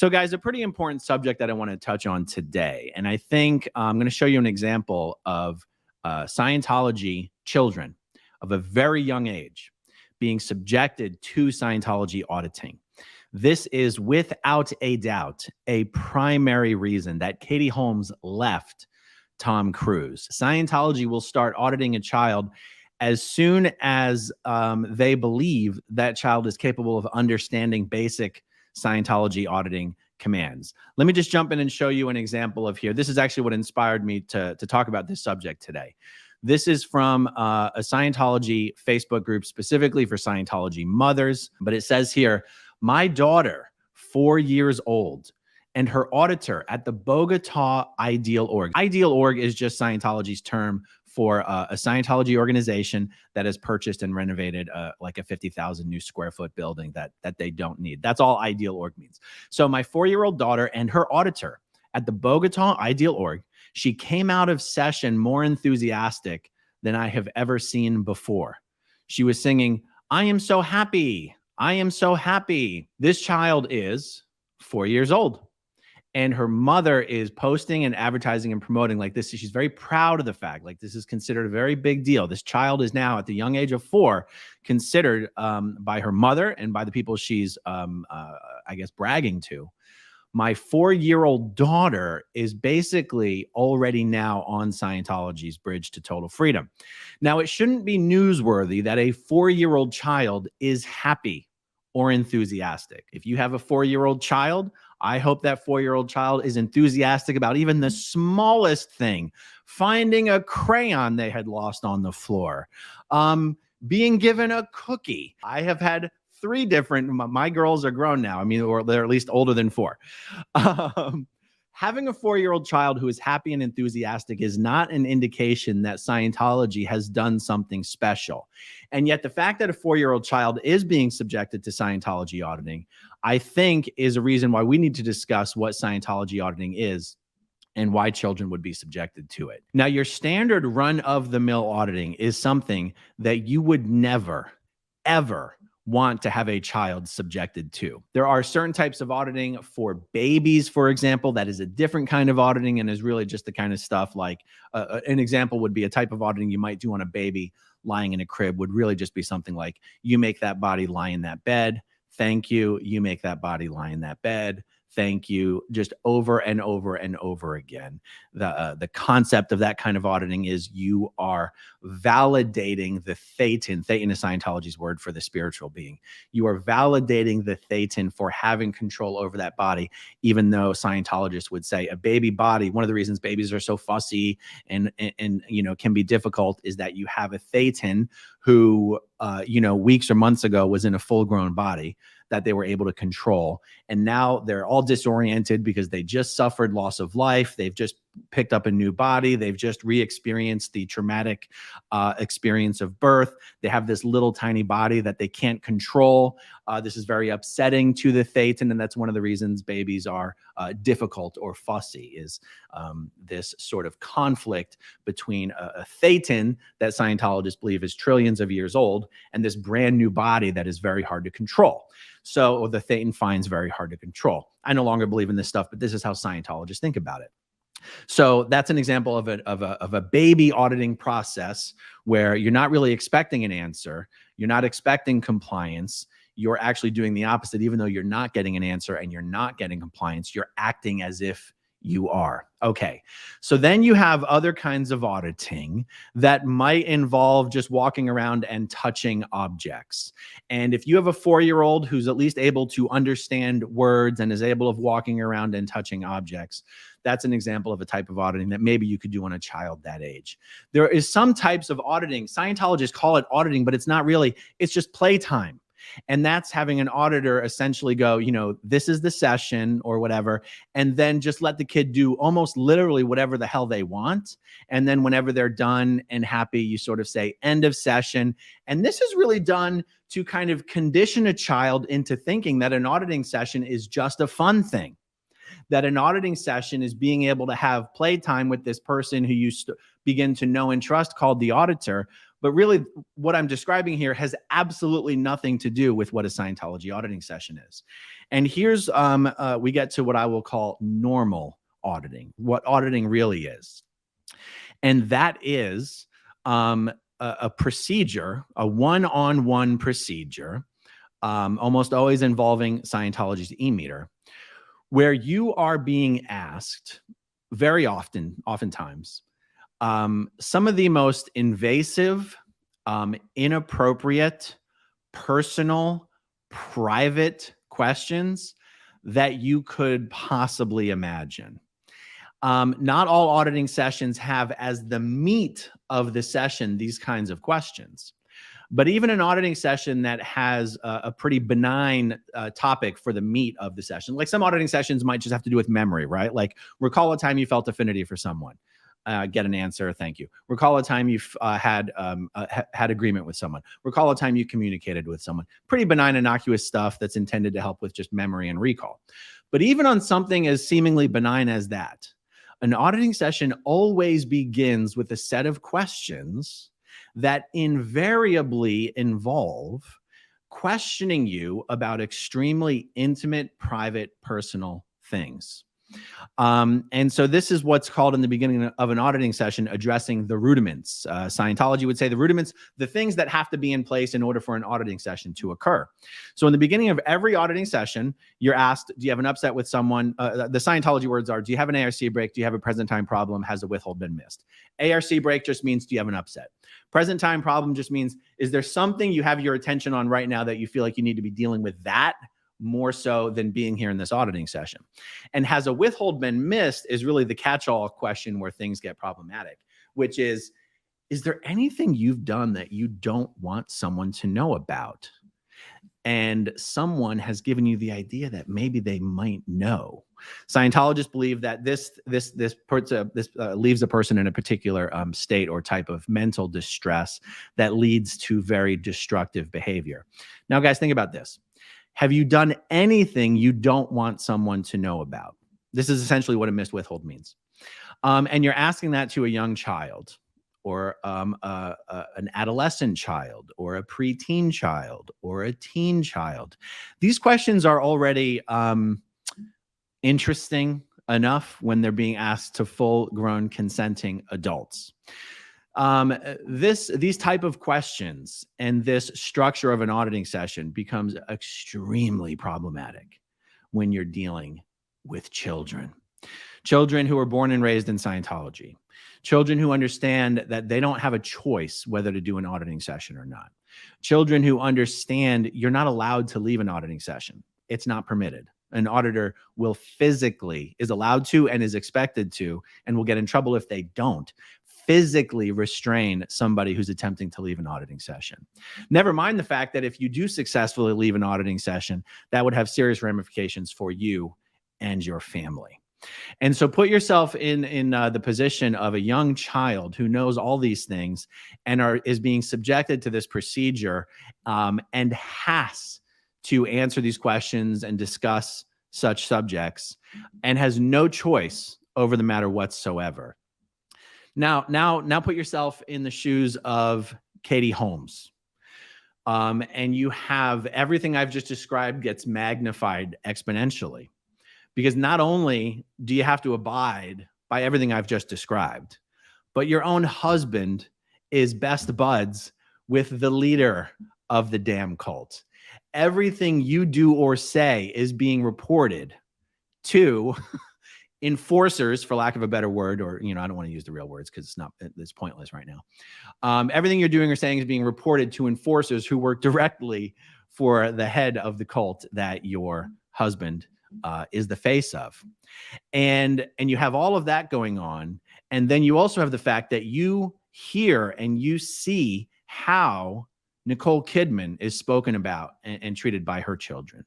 So guys, a pretty important subject that I want to touch on today. And I think I'm going to show you an example of Scientology children of a very young age being subjected to Scientology auditing. This is without a doubt a primary reason that Katie Holmes left Tom Cruise. Scientology will start auditing a child as soon as they believe that child is capable of understanding basic Scientology auditing commands. Let me just jump in and show you an example of here. This is actually what inspired me to talk about this subject today. This is from a Scientology Facebook group specifically for Scientology mothers, but it says here, my daughter, 4 years old, and her auditor at the Bogota Ideal Org. Ideal Org is just Scientology's term for a Scientology organization that has purchased and renovated like a 50,000 new square foot building that they don't need. That's all Ideal Org means. So my 4-year-old daughter and her auditor at the Bogota Ideal Org, she came out of session more enthusiastic than I have ever seen before. She was singing, I am so happy. I am so happy. This child is 4 years old. And her mother is posting and advertising and promoting like this. She's very proud of the fact, like this is considered a very big deal. This child is now at the young age of 4 considered by her mother and by the people she's, I guess, bragging to. My 4-year-old daughter is basically already now on Scientology's bridge to total freedom. Now, it shouldn't be newsworthy that a 4-year-old child is happy or enthusiastic. If you have a 4-year-old child, I hope that 4-year-old child is enthusiastic about even the smallest thing, finding a crayon they had lost on the floor, being given a cookie. I have had 3 different, my girls are grown now. I mean, or they're at least older than 4. Having a 4-year-old child who is happy and enthusiastic is not an indication that Scientology has done something special. And yet the fact that a 4-year-old child is being subjected to Scientology auditing, I think is a reason why we need to discuss what Scientology auditing is and why children would be subjected to it. Now, your standard run-of-the-mill auditing is something that you would never, ever want to have a child subjected to. There are certain types of auditing for babies, for example, that is a different kind of auditing and is really just the kind of stuff like an example would be a type of auditing you might do on a baby lying in a crib would really just be something like you make that body lie in that bed. Thank you. You make that body lie in that bed. Thank you. Just over and over and over again. The concept of that kind of auditing is you are validating the thetan. Thetan is Scientology's word for the spiritual being. You are validating the thetan for having control over that body, even though Scientologists would say a baby body, one of the reasons babies are so fussy and you know, can be difficult is that you have a thetan who, you know, weeks or months ago was in a full-grown body that they were able to control. And now they're all disoriented because they just suffered loss of life. They've just picked up a new body. They've just re-experienced the traumatic experience of birth. They have this little tiny body that they can't control. This is very upsetting to the thetan, and that's one of the reasons babies are difficult or fussy, is this sort of conflict between a thetan that Scientologists believe is trillions of years old and this brand new body that is very hard to control. So the thetan finds very hard to control. I no longer believe in this stuff, but this is how Scientologists think about it. So that's an example of a baby auditing process where you're not really expecting an answer. You're not expecting compliance. You're actually doing the opposite. Even though you're not getting an answer and you're not getting compliance, you're acting as if you are. Okay. So then you have other kinds of auditing that might involve just walking around and touching objects. And if you have a 4-year-old who's at least able to understand words and is able of walking around and touching objects, that's an example of a type of auditing that maybe you could do on a child that age. There is some types of auditing. Scientologists call it auditing, but it's not really, it's just playtime. And that's having an auditor essentially go, you know, this is the session or whatever, and then just let the kid do almost literally whatever the hell they want. And then whenever they're done and happy, you sort of say end of session. And this is really done to kind of condition a child into thinking that an auditing session is just a fun thing. That an auditing session is being able to have playtime with this person who you begin to know and trust called the auditor. But really what I'm describing here has absolutely nothing to do with what a Scientology auditing session is. And here's, we get to what I will call normal auditing, what auditing really is. And that is a procedure, a one-on-one procedure, almost always involving Scientology's e-meter, where you are being asked very oftentimes, some of the most invasive, inappropriate, personal, private questions that you could possibly imagine. Not all auditing sessions have as the meat of the session these kinds of questions. But even an auditing session that has a pretty benign topic for the meat of the session, like some auditing sessions might just have to do with memory, right? Like recall a time you felt affinity for someone. Get an answer, thank you. Recall a time you've had agreement with someone. Recall a time you communicated with someone. Pretty benign, innocuous stuff that's intended to help with just memory and recall. But even on something as seemingly benign as that, an auditing session always begins with a set of questions that invariably involve questioning you about extremely intimate, private, personal things. And so this is what's called in the beginning of an auditing session, addressing the rudiments. Scientology would say the rudiments, the things that have to be in place in order for an auditing session to occur. So in the beginning of every auditing session, you're asked, do you have an upset with someone? The Scientology words are, do you have an ARC break? Do you have a present time problem? Has a withhold been missed? ARC break just means, do you have an upset? Present time problem just means, is there something you have your attention on right now that you feel like you need to be dealing with that more so than being here in this auditing session? And has a withhold been missed is really the catch-all question where things get problematic, which is there anything you've done that you don't want someone to know about? And someone has given you the idea that maybe they might know. Scientologists believe that this leaves a person in a particular state or type of mental distress that leads to very destructive behavior. Now, guys, think about this. Have you done anything you don't want someone to know about? This is essentially what a missed withhold means. And you're asking that to a young child, or an adolescent child, or a preteen child, or a teen child. These questions are already interesting enough when they're being asked to full-grown consenting adults. These type of questions and this structure of an auditing session becomes extremely problematic when you're dealing with children. Children who are born and raised in Scientology. Children who understand that they don't have a choice whether to do an auditing session or not. Children who understand you're not allowed to leave an auditing session. It's not permitted. An auditor is allowed to and is expected to, and will get in trouble if they don't, physically restrain somebody who's attempting to leave an auditing session. Never mind the fact that if you do successfully leave an auditing session, that would have serious ramifications for you and your family. And so put yourself in the position of a young child who knows all these things and is being subjected to this procedure, and has to answer these questions and discuss such subjects, and has no choice over the matter whatsoever. Now put yourself in the shoes of Katie Holmes. And you have everything I've just described gets magnified exponentially, because not only do you have to abide by everything I've just described, but your own husband is best buds with the leader of the damn cult. Everything you do or say is being reported to enforcers, for lack of a better word, or, I don't want to use the real words because it's pointless right now. Everything you're doing or saying is being reported to enforcers who work directly for the head of the cult that your husband is the face of. And you have all of that going on. And then you also have the fact that you hear and you see how Nicole Kidman is spoken about and treated by her children.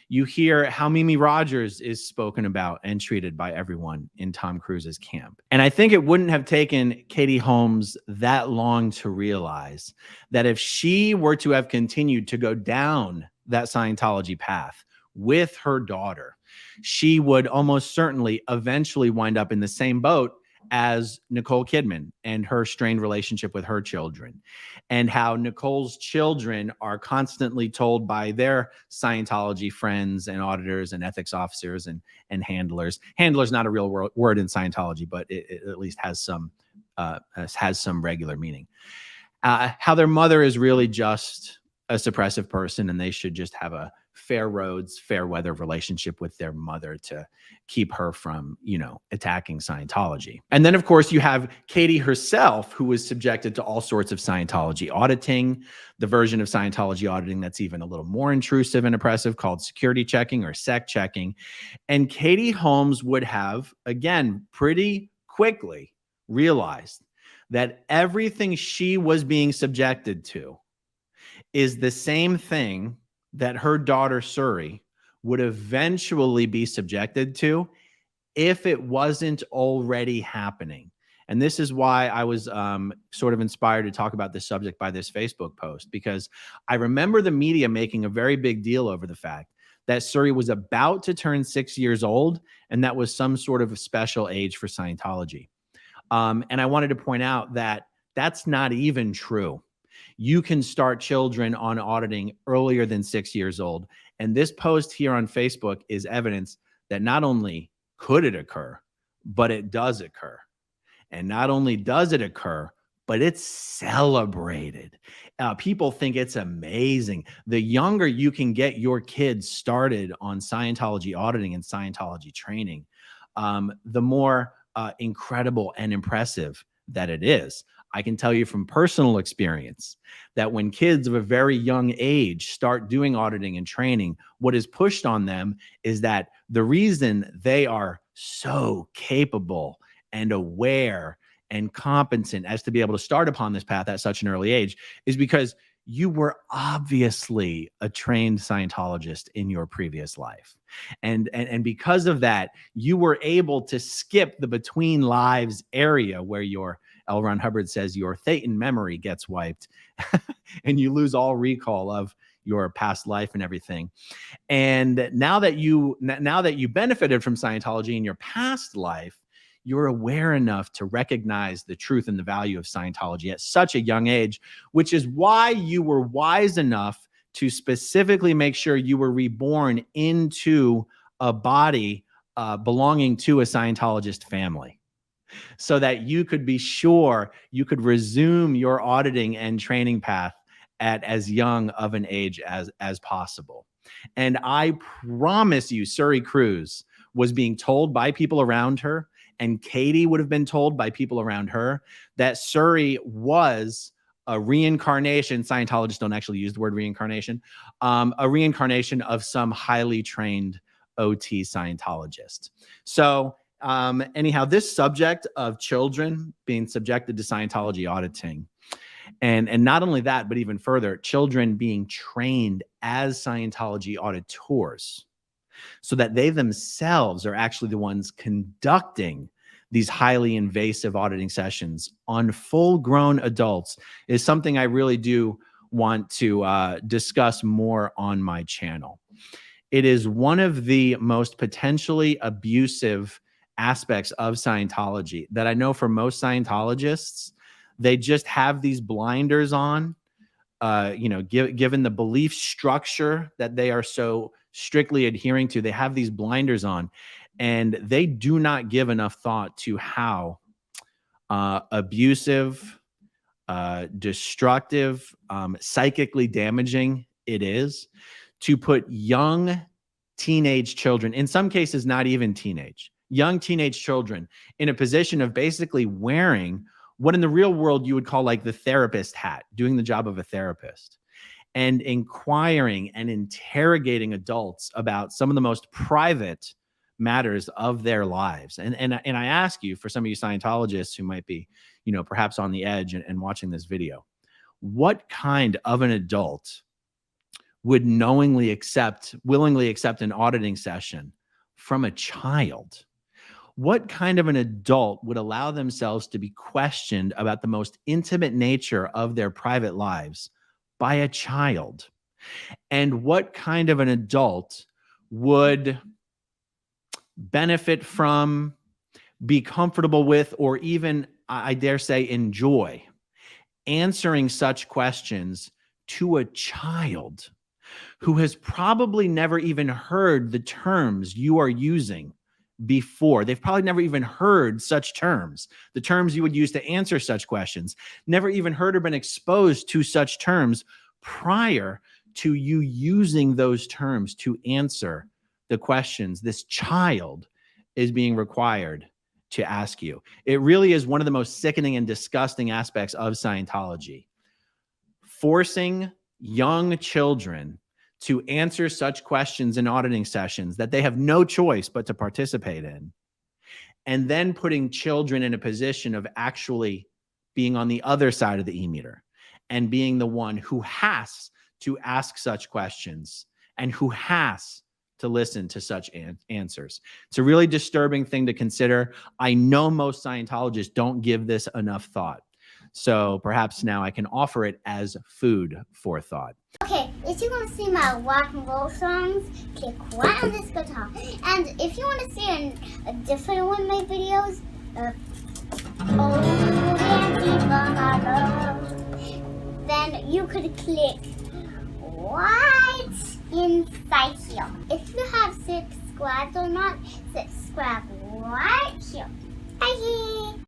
You hear how Mimi Rogers is spoken about and treated by everyone in Tom Cruise's camp. And I think it wouldn't have taken Katie Holmes that long to realize that if she were to have continued to go down that Scientology path with her daughter, she would almost certainly eventually wind up in the same boat as Nicole Kidman and her strained relationship with her children, and how Nicole's children are constantly told by their Scientology friends and auditors and ethics officers and handlers. Handler's not a real word in Scientology, but it at least has some regular meaning. How their mother is really just a suppressive person, and they should just have a fair roads, fair weather relationship with their mother to keep her from, attacking Scientology. And then, of course, you have Katie herself, who was subjected to all sorts of Scientology auditing, the version of Scientology auditing that's even a little more intrusive and oppressive, called security checking or sec checking. And Katie Holmes would have, again, pretty quickly realized that everything she was being subjected to is the same thing that her daughter Suri would eventually be subjected to if it wasn't already happening. And this is why I was sort of inspired to talk about this subject by this Facebook post, because I remember the media making a very big deal over the fact that Suri was about to turn 6 years old, and that was some sort of a special age for Scientology. And I wanted to point out that that's not even true. You can start children on auditing earlier than 6 years old. And this post here on Facebook is evidence that not only could it occur, but it does occur. And not only does it occur, but it's celebrated. People think it's amazing. The younger you can get your kids started on Scientology auditing and Scientology training, the more incredible and impressive that it is. I can tell you from personal experience that when kids of a very young age start doing auditing and training, what is pushed on them is that the reason they are so capable and aware and competent as to be able to start upon this path at such an early age is because you were obviously a trained Scientologist in your previous life. And because of that, you were able to skip the between lives area where your L. Ron Hubbard says your Thetan memory gets wiped and you lose all recall of your past life and everything. And now that you benefited from Scientology in your past life, you're aware enough to recognize the truth and the value of Scientology at such a young age, which is why you were wise enough to specifically make sure you were reborn into a body belonging to a Scientologist family, so that you could be sure you could resume your auditing and training path at as young of an age as possible. And I promise you, Suri Cruz was being told by people around her, and Katie would have been told by people around her, that Suri was a reincarnation. Scientologists don't actually use the word reincarnation, a reincarnation of some highly trained OT Scientologist. So anyhow, this subject of children being subjected to Scientology auditing, and not only that, but even further, children being trained as Scientology auditors, so that they themselves are actually the ones conducting these highly invasive auditing sessions on full-grown adults, is something I really do want to discuss more on my channel. It is one of the most potentially abusive aspects of Scientology that I know for most Scientologists, they just have these blinders on, given the belief structure that they are so strictly adhering to, they have these blinders on, and they do not give enough thought to how abusive, destructive, psychically damaging it is to put young teenage children, in some cases not even teenage, young teenage children, in a position of basically wearing what in the real world you would call like the therapist hat, doing the job of a therapist, and inquiring and interrogating adults about some of the most private matters of their lives. And I ask you, for some of you Scientologists who might be, perhaps on the edge and watching this video, what kind of an adult would willingly accept an auditing session from a child? What kind of an adult would allow themselves to be questioned about the most intimate nature of their private lives by a child? And what kind of an adult would benefit from be comfortable with, or even, I dare say, enjoy answering such questions to a child who has probably never even heard the terms you are using before. They've probably never even heard such terms, the terms you would use to answer such questions, never even heard or been exposed to such terms prior to you using those terms to answer the questions this child is being required to ask you. It really is one of the most sickening and disgusting aspects of Scientology. Forcing young children to answer such questions in auditing sessions that they have no choice but to participate in, and then putting children in a position of actually being on the other side of the e-meter and being the one who has to ask such questions and who has to listen to such answers. It's a really disturbing thing to consider. I know most Scientologists don't give this enough thought. So perhaps now I can offer it as food for thought. Okay, if you want to see my rock and roll songs, click right on this guitar. And if you want to see a different one of my videos, then you could click right inside here. If you have subscribed or not, subscribe right here. Bye.